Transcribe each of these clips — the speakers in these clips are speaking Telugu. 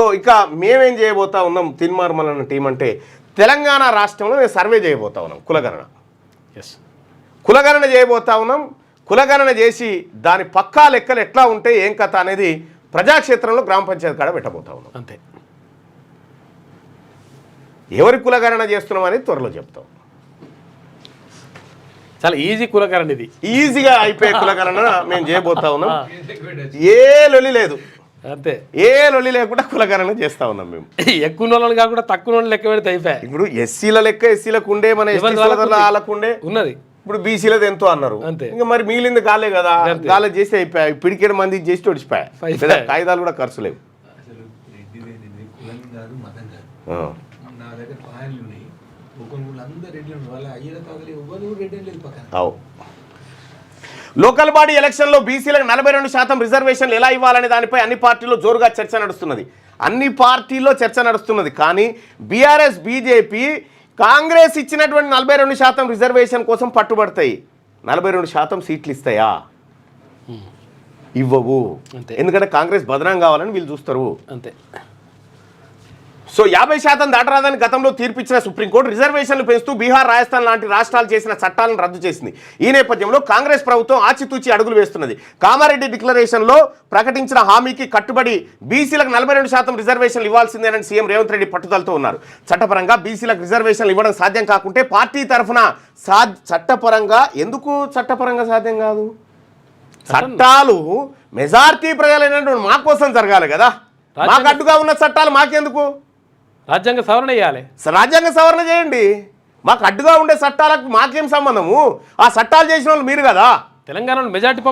సో ఇక మేమేం చేయబోతా ఉన్నాం తిన్మార్మల్ అన్న టీం అంటే తెలంగాణ రాష్ట్రంలో మేము సర్వే చేయబోతా ఉన్నాం కులగణన. కులగణన చేయబోతా ఉన్నాం. కులగణన చేసి దాని పక్కా లెక్కలు ఎట్లా ఉంటే ఏం కథ అనేది ప్రజాక్షేత్రంలో గ్రామ పంచాయతీ కాడ పెట్టబోతా ఉన్నాం. అంతే. ఎవరి కులగణన చేస్తున్నాం అనేది త్వరలో చెప్తాం. చాలా ఈజీ కులగణన, ఇది ఈజీగా అయిపోయే కులగణన మేము చేయబోతా ఉన్నాం. ఏ లొలి లేదు, అంతే, ఏ లొలి లేకుండా కులగణన చేస్తా ఉన్నాం మేము. ఎక్కువ వాళ్ళని కాకుండా తక్కువ వాళ్ళని లెక్క పెడితే అయిపోయాయి. ఇప్పుడు ఎస్సీల లెక్క ఎస్సీలకు ఉండే, మన వాళ్ళకు ఉండే ఉన్నది. ఇప్పుడు బీసీలది ఎంతో అన్నారు, ఇంకా మరి మిగిలింది కాలే కదా, కాలే చేసి అయిపోయాయి. పిడికేడు మంది చేసి ఒడిచిపోయాయి. కాగితాలు కూడా ఖర్చు లేవు. లోకల్ బాడీ ఎలక్షన్లో బీసీలకు 42% రిజర్వేషన్లు ఎలా ఇవ్వాలనే దానిపై అన్ని పార్టీల్లో జోరుగా చర్చ నడుస్తున్నది. అన్ని పార్టీల్లో చర్చ నడుస్తున్నది. కానీ బీఆర్ఎస్, బీజేపీ, కాంగ్రెస్ ఇచ్చినటువంటి 42% రిజర్వేషన్ కోసం పట్టుబడతాయి. 42% సీట్లు ఇస్తాయా? ఇవ్వవు. ఎందుకంటే కాంగ్రెస్ బదనాం కావాలని వీళ్ళు చూస్తారు. అంతే. సో 50% దాటరాదని గతంలో తీర్పిచ్చిన సుప్రీంకోర్టు రిజర్వేషన్లు పెంచుతూ బీహార్, రాజస్థాన్ లాంటి రాష్ట్రాలు చేసిన చట్టాలను రద్దు చేసింది. ఈ నేపథ్యంలో కాంగ్రెస్ ప్రభుత్వం ఆచితూచి అడుగులు వేస్తున్నది. కామారెడ్డి డిక్లరేషన్లో ప్రకటించిన హామీకి కట్టుబడి బీసీలకు 42% రిజర్వేషన్లు ఇవ్వాల్సిందేనని సీఎం రేవంత్ రెడ్డి పట్టుదలతో ఉన్నారు. చట్టపరంగా బీసీలకు రిజర్వేషన్లు ఇవ్వడం సాధ్యం కాకుంటే పార్టీ తరఫున చట్టపరంగా ఎందుకు చట్టపరంగా సాధ్యం కాదు? చట్టాలు మెజార్టీ ప్రజలైనటువంటి మా కోసం జరగాలి కదా. మాకు అడ్డుగా ఉన్న చట్టాలు మాకెందుకు? రాజ్యాంగ సవరణ చేయాలి. రాజ్యాంగ సవరణ చేయండి. మాకు అడ్డుగా ఉండే చట్టాలకు మాకేం సంబంధము? ఆ చట్టాలు చేసిన వాళ్ళు మీరు కదా. తెలంగాణలో మెజార్టీ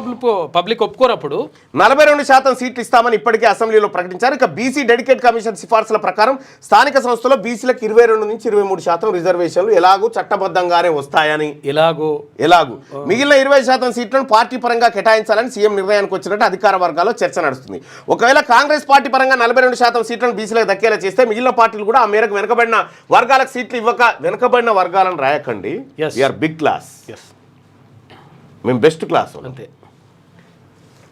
పబ్లిక్ ఒప్పుకోనప్పుడు 42% సీట్లు ఇస్తామని ఇప్పటికే అసెంబ్లీలో ప్రకటించారు. ఇక బీసీ డెడికేట్ కమిషన్ సిఫార్సుల ప్రకారం స్థానిక సంస్థలో బీసీలకు 22 నుంచి 23% రిజర్వేషన్లు ఎలాగూ చట్టబద్ధంగానే వస్తాయని, ఎలాగూ మిగిలిన 20% సీట్లను పార్టీ పరంగా కేటాయించాలని సీఎం నిర్ణయానికి వచ్చినట్టు అధికార వర్గాల్లో చర్చ నడుస్తుంది. ఒకవేళ కాంగ్రెస్ పార్టీ పరంగా 42% సీట్లను బీసీలకు దక్కేలా చేస్తే మిగిలిన పార్టీలు కూడా ఆ మేరకు వెనుకబడిన వర్గాలకు సీట్లు ఇవ్వక, వెనుకబడిన వర్గాలను రాయకండి, వీఆర్ బిగ్ క్లాస్, మేము బెస్ట్ క్లాస్, అంతే,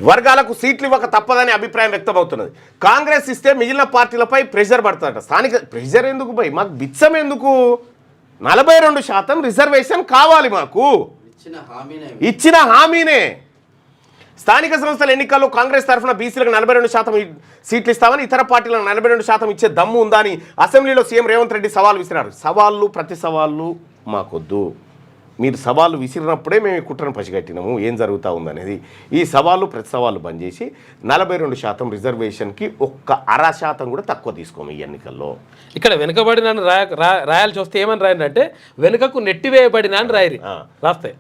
వర్గాలకు సీట్లు ఇవ్వక తప్పదని అభిప్రాయం వ్యక్తమవుతున్నది. కాంగ్రెస్ ఇస్తే మిగిలిన పార్టీలపై ప్రెషర్ పడుతుందట. స్థానిక ప్రెషర్ ఎందుకు పోయి, మాకు బిచ్చం ఎందుకు? 42% రిజర్వేషన్ కావాలి మాకు, ఇచ్చిన హామీనే. స్థానిక సంస్థల ఎన్నికల్లో కాంగ్రెస్ తరఫున బీసీలకు 42% సీట్లు ఇస్తామని, ఇతర పార్టీలకు 42% ఇచ్చే దమ్ము ఉందా అని అసెంబ్లీలో సీఎం రేవంత్ రెడ్డి సవాల్ విసిరారు. సవాళ్ళు, ప్రతి సవాళ్ళు మాకొద్దు. మీరు సవాళ్ళు విసిరినప్పుడే మేము కుట్రను పసిగట్టినాము ఏం జరుగుతూ ఉందనేది. ఈ సవాళ్ళు, ప్రతి సవాళ్ళు బంద్ చేసి 42% రిజర్వేషన్కి 1/2% కూడా తక్కువ తీసుకోము ఈ ఎన్నికల్లో. ఇక్కడ వెనుకబడిన రాయాల్సి వస్తే ఏమని రాయంటే వెనుకకు నెట్టివేయబడిన అని రాస్తే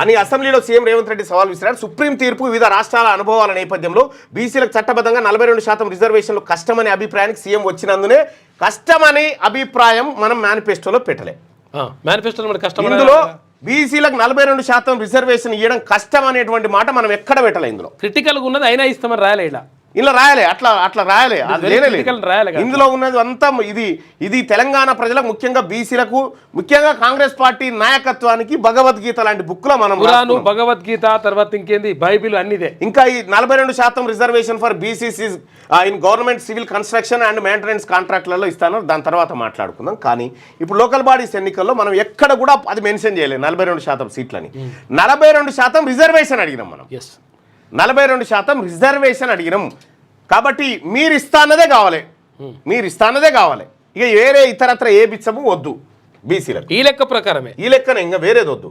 అని అసెంబ్లీలో సీఎం రేవంత్ రెడ్డి సవాల్ విసిరారు. సుప్రీం తీర్పు, వివిధ రాష్ట్రాల అనుభవాల నేపథ్యంలో బీసీలకు చట్టబద్ధంగా 42% రిజర్వేషన్లు కష్టమనే అభిప్రాయానికి సీఎం వచ్చినందునే కష్టమని అభిప్రాయం మనం మేనిఫెస్టోలో పెట్టలే. ఇందులో బీసీలకు 42% రిజర్వేషన్ ఇవ్వడం కష్టం అనేటువంటి మాట మనం ఎక్కడ పెట్టలే. ఇందులో క్రిటికల్గా ఉన్నది అయినా ఇస్తామని రాయలే, ఇలా రాయలే, అట్లా రాయలే. ఇందులో ఉన్నది అంతా ఇది తెలంగాణ ప్రజలకు, ముఖ్యంగా బీసీలకు, ముఖ్యంగా కాంగ్రెస్ పార్టీ నాయకత్వానికి భగవద్గీత లాంటి బుక్లో మనం భగవద్గీత తర్వాత ఇంకేంది బైబిల్ అన్నిదే. ఇంకా ఈ 42% reservation for BCC in government civil construction and maintenance కాంట్రాక్ట్లలో ఇస్తాను, దాని తర్వాత మాట్లాడుకుందాం. కానీ ఇప్పుడు లోకల్ బాడీస్ ఎన్నికల్లో మనం ఎక్కడ కూడా అది మెన్షన్ చేయలేదు 42% సీట్లని. 42% రిజర్వేషన్ అడిగినాం మనం, 42% రిజర్వేషన్ అడిగినాం. కాబట్టి మీరు ఇస్తానదే కావాలి, మీరు ఇస్తానదే కావాలి. ఇక వేరే ఇతరత్ర ఏ బిచ్చము వద్దు బీసీలకు. ఈ లెక్క ప్రకారమే, ఈ లెక్కనే, ఇంకా వేరేది వద్దు.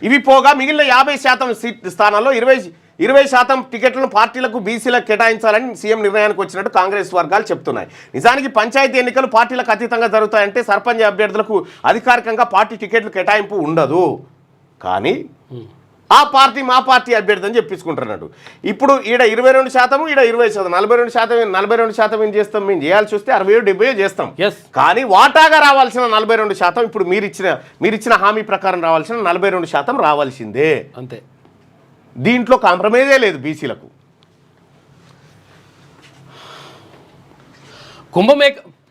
ఇవి పోగా మిగిలిన 50% సీట్ స్థానాల్లో 20% టికెట్లను పార్టీలకు, బీసీలకు కేటాయించాలని సీఎం నిర్ణయానికి వచ్చినట్టు కాంగ్రెస్ వర్గాలు చెప్తున్నాయి. నిజానికి పంచాయతీ ఎన్నికలు పార్టీలకు అతీతంగా జరుగుతాయంటే సర్పంచ్ అభ్యర్థులకు అధికారికంగా పార్టీ టికెట్లు కేటాయింపు ఉండదు. కానీ ఆ పార్టీ మా పార్టీ అభ్యర్థి అని చెప్పించుకుంటున్నాడు. ఇప్పుడు ఈడ 22%, ఈడ 20%, 42% ఏం చేస్తాం? మేము చేయాల్సి వస్తే 60-70 చేస్తాం. కానీ వాటాగా రావాల్సిన 42%, ఇప్పుడు మీరిచ్చిన హామీ ప్రకారం రావాల్సిన 42% రావాల్సిందే, అంతే. దీంట్లో కాంప్రమైజే లేదు బీసీలకు.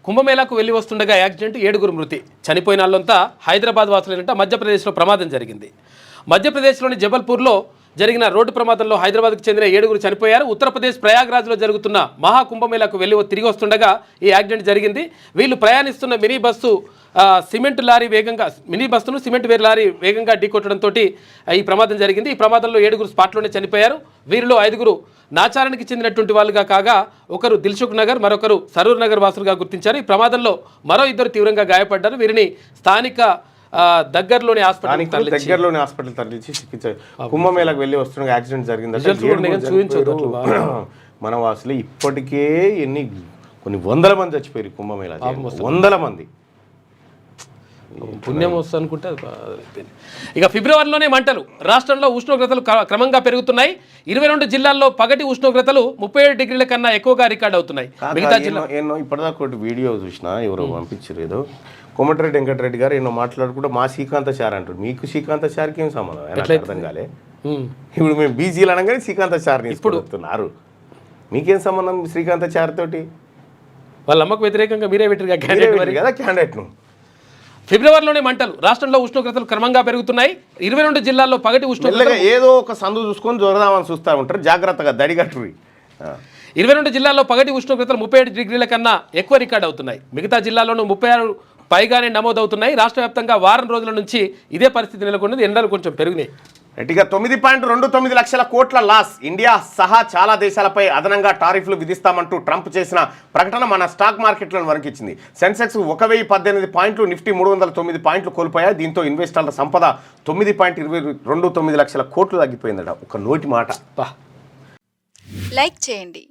కుంభమేళాకు వెళ్ళి వస్తుండగా యాక్సిడెంట్, 7 మృతి. చనిపోయిన వాళ్ళంతా హైదరాబాద్ వాసులేనంట. మధ్యప్రదేశ్లో ప్రమాదం జరిగింది. మధ్యప్రదేశ్లోని జబల్పూర్లో జరిగిన రోడ్డు ప్రమాదంలో హైదరాబాద్కు చెందిన 7 చనిపోయారు. ఉత్తరప్రదేశ్ ప్రయాగ్రాజ్లో జరుగుతున్న మహాకుంభమేళాకు వెళ్ళి తిరిగి వస్తుండగా ఈ యాక్సిడెంట్ జరిగింది. వీళ్ళు ప్రయాణిస్తున్న మినీ బస్సును సిమెంట్ లారీ వేగంగా ఢీకొట్టడంతో ఈ ప్రమాదం జరిగింది. ఈ ప్రమాదంలో 7 స్పాట్లోనే చనిపోయారు. వీరిలో 5 నాచారానికి చెందినటువంటి వాళ్ళుగా కాగా ఒకరు దిల్సుఖ్ నగర్, మరొకరు సరూర్ నగర్ వాసులుగా గుర్తించారు. ఈ ప్రమాదంలో మరో 2 తీవ్రంగా గాయపడ్డారు. వీరిని స్థానిక దగ్గరలోని హాస్పిటల్ తరలించి చికిత్స. కుంభమేళకు వెళ్ళి వస్తున్న యాక్సిడెంట్ జరిగిందంటే మన వాసులు ఇప్పటికే కొన్ని వందల మంది చచ్చిపోయారు. కుంభమేళా వందల మంది. పుణ్యం వస్తుంది అనుకుంటే ఇక ఫిబ్రవరిలోనే మంటలు. రాష్ట్రంలో ఉష్ణోగ్రతలు క్రమంగా పెరుగుతున్నాయి. 22 జిల్లాల్లో పగటి ఉష్ణోగ్రతలు 37 డిగ్రీల కన్నా ఎక్కువగా రికార్డ్ అవుతున్నాయి. మిగతా జిల్లా ఇప్పటిదాకా ఒకటి వీడియో చూసినా, ఎవరో పంపించారు, ఏదో కోమటిరెడ్డి వెంకటరెడ్డి గారు ఎన్నో మాట్లాడుకుంటే మా శ్రీకాంతాచారి అంటారు. మీకు శ్రీకాంతాచారికి ఏం సంబంధం? అర్థం కాలే. ఇప్పుడు మేము బీజీలు అనగానే శ్రీకాంతాచారిని ఇప్పుడు వస్తున్నారు. మీకేం సంబంధం శ్రీకాంతాచారి తోటి? వాళ్ళ అమ్మకు వ్యతిరేకంగా మీరే పెట్టారు కదా క్యాండిడేట్ను. ఫిబ్రవరిలోనే మంటలు. రాష్ట్రంలో ఉష్ణోగ్రతలు క్రమంగా పెరుగుతున్నాయి. 22 జిల్లాల్లో పగటి ఉష్ణోగ్రత ఏదో ఒక సందు చూసుకొని దొరదామని చూస్తూ ఉంటారు. జాగ్రత్తగా దడిగట్టువి. 22 జిల్లాల్లో పగటి ఉష్ణోగ్రతలు 37 డిగ్రీల కన్నా ఎక్కువ రికార్డ్ అవుతున్నాయి. మిగతా జిల్లాల్లోనూ 36 పైగానే నమోదవుతున్నాయి. రాష్ట్ర వ్యాప్తంగా వారం రోజుల నుంచి ఇదే పరిస్థితి నెలకొన్నది. ఎండలు కొంచెం పెరిగినాయి. గట్టిగా 9.29 లక్షల కోట్ల లాస్. ఇండియా సహా చాలా దేశాలపై అదనంగా టారిఫ్లు విధిస్తామంటూ ట్రంప్ చేసిన ప్రకటన మన స్టాక్ మార్కెట్లను వణికించింది. సెన్సెక్స్ 1018 పాయింట్లు, నిఫ్టీ 309 పాయింట్లు కోల్పోయాయి. దీంతో ఇన్వెస్టర్ల సంపద 9.29 లక్షల కోట్లు తగ్గిపోయిందట. ఒక నోటి మాట. లైక్ చేయండి.